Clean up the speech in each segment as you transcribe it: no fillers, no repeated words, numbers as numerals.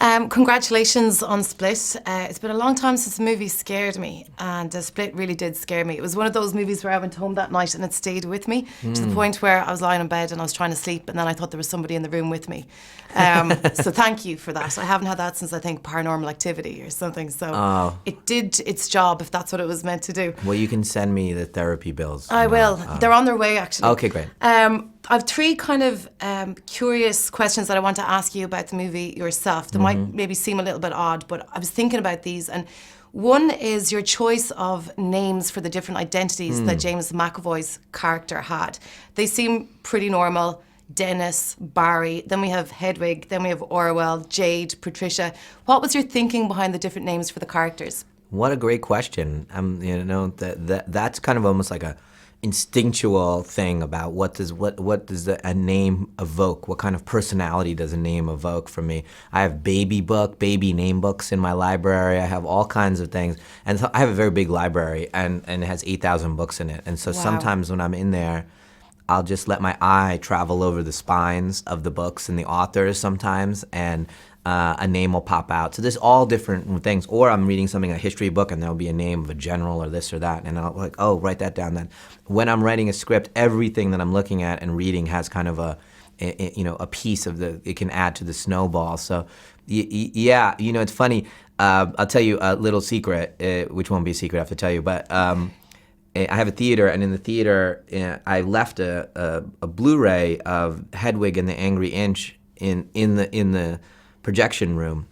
Congratulations on Split. It's been a long time since the movie scared me, and Split really did scare me. It was one of those movies where I went home that night and it stayed with me to the point where I was lying in bed and I was trying to sleep, and then I thought there was somebody in the room with me. So thank you for that. I haven't had that since, I think, Paranormal Activity or something. So it did its job, if that's what it was meant to do. Well, you can send me the therapy bills. I will. They're on their way, actually. Okay, great. I have three kind of curious questions that I want to ask you about the movie yourself. They might maybe seem a little bit odd, but I was thinking about these. And one is your choice of names for the different identities that James McAvoy's character had. They seem pretty normal. Dennis, Barry, then we have Hedwig, then we have Orwell, Jade, Patricia. What was your thinking behind the different names for the characters? What a great question. That's kind of almost like a instinctual thing about what does a name evoke? What kind of personality does a name evoke for me? I have baby name books in my library. I have all kinds of things. And so I have a very big library, and it has 8,000 books in it. And so sometimes when I'm in there, I'll just let my eye travel over the spines of the books and the authors sometimes, and a name will pop out. So there's all different things. Or I'm reading something, a history book, and there'll be a name of a general or this or that, and I'll like, oh, write that down then. When I'm writing a script, everything that I'm looking at and reading has kind of a piece of it can add to the snowball. So yeah, it's funny. I'll tell you a little secret, which won't be a secret I have to tell you, but I have a theater, and in the theater, I left a Blu-ray of Hedwig and the Angry Inch in the projection room.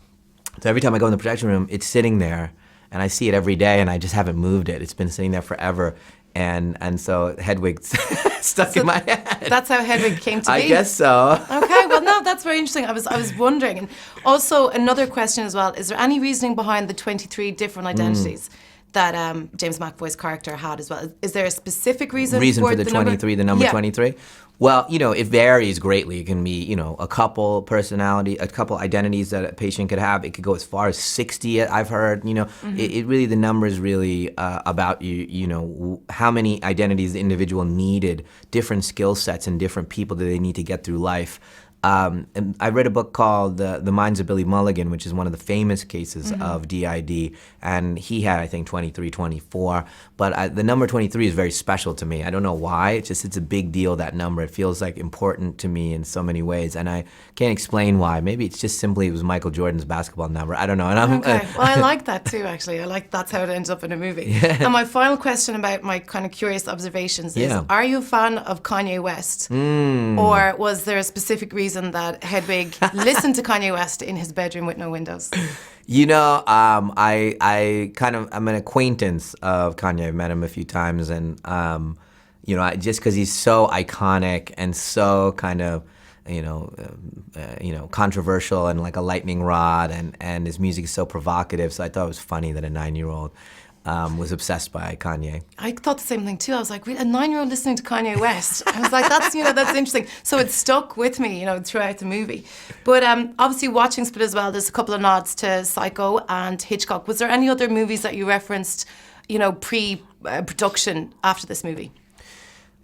So every time I go in the projection room, it's sitting there, and I see it every day, and I just haven't moved it. It's been sitting there forever, and so Hedwig's stuck in my head. That's how Hedwig came to be? I guess so. Okay, well, no, that's very interesting. I was wondering. And also, another question as well, is there any reasoning behind the 23 different identities that James McAvoy's character had as well? Is there a specific reason for the 23, the number 23? Well, it varies greatly. It can be, a couple identities that a patient could have. It could go as far as 60, I've heard. It really, the number is really about, how many identities the individual needed, different skill sets and different people that they need to get through life. And I read a book called The Minds of Billy Mulligan, which is one of the famous cases of DID, and he had, I think, 23, 24, but the number 23 is very special to me. I don't know why, it's a big deal, that number. It feels like important to me in so many ways, and I can't explain why. Maybe it's just simply it was Michael Jordan's basketball number. I don't know. And okay, well, I like that too, actually. I like that's how it ends up in a movie. Yeah. And my final question about my kind of curious observations is, are you a fan of Kanye West? Or was there a specific reason that Hedwig listened to Kanye West in his bedroom with no windows? I'm an acquaintance of Kanye. I've met him a few times, and just because he's so iconic and so kind of controversial and like a lightning rod, and his music is so provocative. So I thought it was funny that a 9-year-old was obsessed by Kanye. I thought the same thing too. I was like, really? A 9-year-old listening to Kanye West? I was like, that's interesting. So it stuck with me, throughout the movie. But obviously watching Split as well, there's a couple of nods to Psycho and Hitchcock. Was there any other movies that you referenced, pre-production after this movie?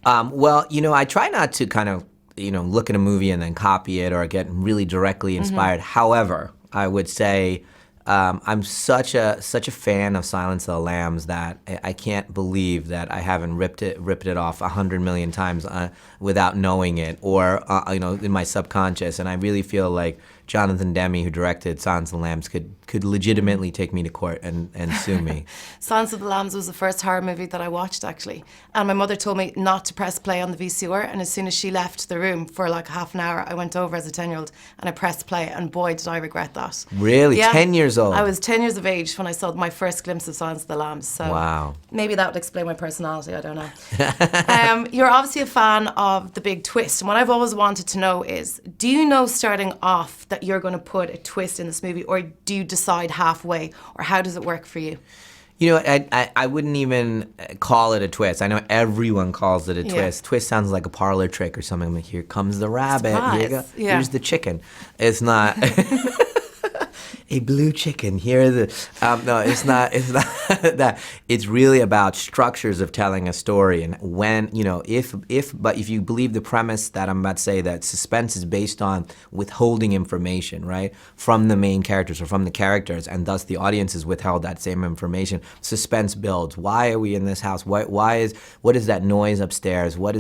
I try not to kind of, look at a movie and then copy it or get really directly inspired. However, I would say I'm such a fan of Silence of the Lambs that I can't believe that I haven't ripped it off 100 million times without knowing it, or in my subconscious. And I really feel like Jonathan Demme, who directed Silence of the Lambs, could legitimately take me to court and sue me. Silence of the Lambs was the first horror movie that I watched, actually. And my mother told me not to press play on the VCR, and as soon as she left the room for like half an hour, I went over as a 10-year-old and I pressed play, and boy, did I regret that. Really? Yeah. 10 years old? I was 10 years of age when I saw my first glimpse of Silence of the Lambs. So wow. Maybe that would explain my personality, I don't know. You're obviously a fan of the big twist, and what I've always wanted to know is, do you know starting off that you're going to put a twist in this movie, or do you decide halfway, or how does it work for you? I wouldn't even call it a twist. I know everyone calls it a twist. Yeah. Twist sounds like a parlor trick or something. Like, here comes the rabbit. Surprise. Here you go. Yeah. Here's the chicken. It's not. hey, blue chicken, here are the, no, it's not that. It's really about structures of telling a story. And when, if you believe the premise that I'm about to say, that suspense is based on withholding information, right, from the main characters or from the characters, and thus the audience is withheld that same information, suspense builds. Why are we in this house? What is that noise upstairs? Why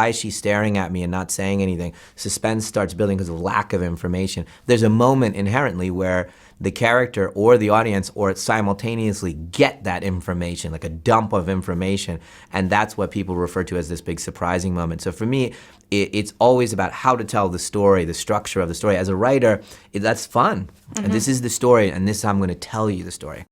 is she staring at me and not saying anything? Suspense starts building because of lack of information. There's a moment inherently where the character or the audience or simultaneously get that information, like a dump of information, and that's what people refer to as this big surprising moment. So for me, it's always about how to tell the story, the structure of the story. As a writer, that's fun. And this is the story, and this is how I'm going to tell you the story.